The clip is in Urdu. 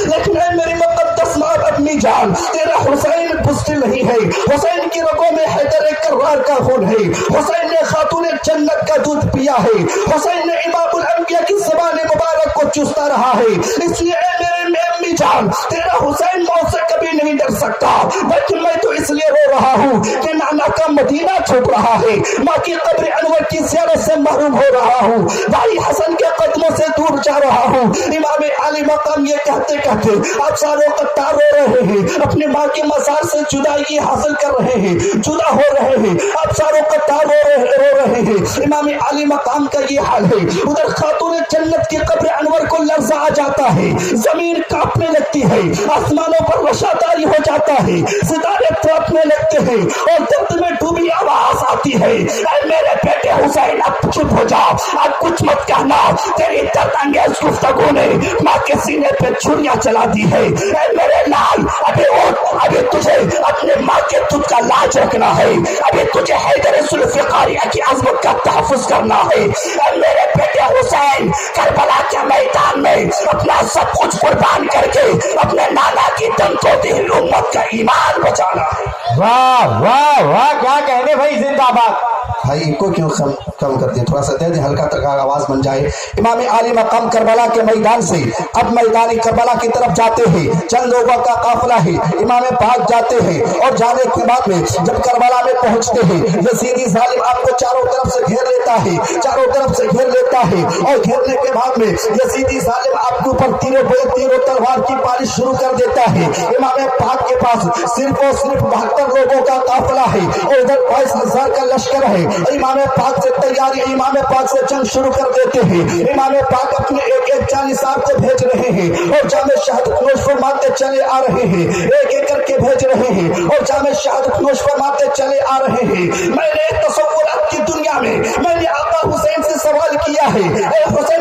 لیکن اے میری مقدس ماں امی جان، تیرا حسین بزدل نہیں ہے، حسین کی رگوں میں حیدر کرار کا خون ہے، حسین نے خاتون جنت کا دودھ پیا ہے، حسین نے امام الانبیاء کی زبان مبارک کو چوستا رہا ہے، اس لیے اے میرے امی جان، تیرا حسین موت سے کبھی نہیں ڈر سکتا، بلکہ میں تو اس لیے رو رہا ہوں کہ نانا کا مدینہ چھوٹ رہا ہے، ماں کی قبر انور کی زیارت سے محروم ہو رہا ہوں، بھائی حسن کے قدموں سے دور جا رہا ہوں۔ امام علی مقام یہ کہتے کہتے آپ ساروں قطار رو رہے ہیں، اپنی ماں کی مزار سے جدائی حاصل کر رہے ہیں، جدا ہو رہے ہیں، آپ ساروں قطار رو رہے ہیں۔ امام علی مقام کا یہ حال ہے، ادھر خاتون جنت کی قبر انور کو لرزہ آ جاتا ہے، زمین کانپنے لگتی ہے، آسمانوں پر رشاداری ہو جاتا ہے، ستارے تڑپنے لگتے ہیں اور درد میں ڈوبی آواز آتی ہے، اے میرے بیٹے حسین اب چپ ہو جا، اب کچھ مت کہنا، تیری درد انگیز گفتگو نے ماں کے سینے پہ چھریاں چلا دی ہے، اے میرے لال ابھی اٹھ، ابھی تجھے اپنے ماں کے دودھ کا لاج رکھنا ہے، ابھی تجھے حیدر ذوالفقاریہ کی عظمت کا تحفظ کرنا ہے، اے میرے بیٹے حسین کربلا کے میدان میں اپنا سب کچھ قربان کر کے اپنے نانا کی دم کو دل امت کا ایمان بچانا ہے۔ واہ واہ واہ، کیا کہنے بھائی، زندہ باد۔ بھائی ان کو کیوں کم کر دیں، تھوڑا سا دے دیں، ہلکا تک آواز بن جائے۔ امام علی مقام کربلا کے میدان سے اب میدان کربلا کی طرف جاتے ہیں، چند لوگوں کا قافلہ ہے، امام پاک جاتے ہیں اور جانے کے بعد میں جب کربلا میں پہنچتے ہیں، یزیدی ظالم آپ کو چاروں طرف سے گھیر لیتا ہے، چاروں طرف سے گھیر لیتا ہے، اور گھیرنے کے بعد میں یزیدی ظالم آپ کے اوپر تیروں تلوار کی بارش شروع کر دیتا ہے۔ امام پاک کے پاس صرف اور صرف 72 لوگوں کا قافلہ ہے اور ادھر 22,000 کا لشکر ہے۔ امام پاک سے تیاری، امام پاک سے جنگ شروع کر دیتے ہیں۔ امام پاک اپنے ایک جانی صاحب کو بھیج رہے ہیں اور جامع شہادت نوش فرماتے چلے آ رہے ہیں، ایک کر کے بھیج رہے ہیں اور جامع شہادت نوش فرماتے چلے آ رہے ہیں۔ میں نے تصورات کی دنیا میں نے آقا حسین سے سوال کیا ہے، اے حسین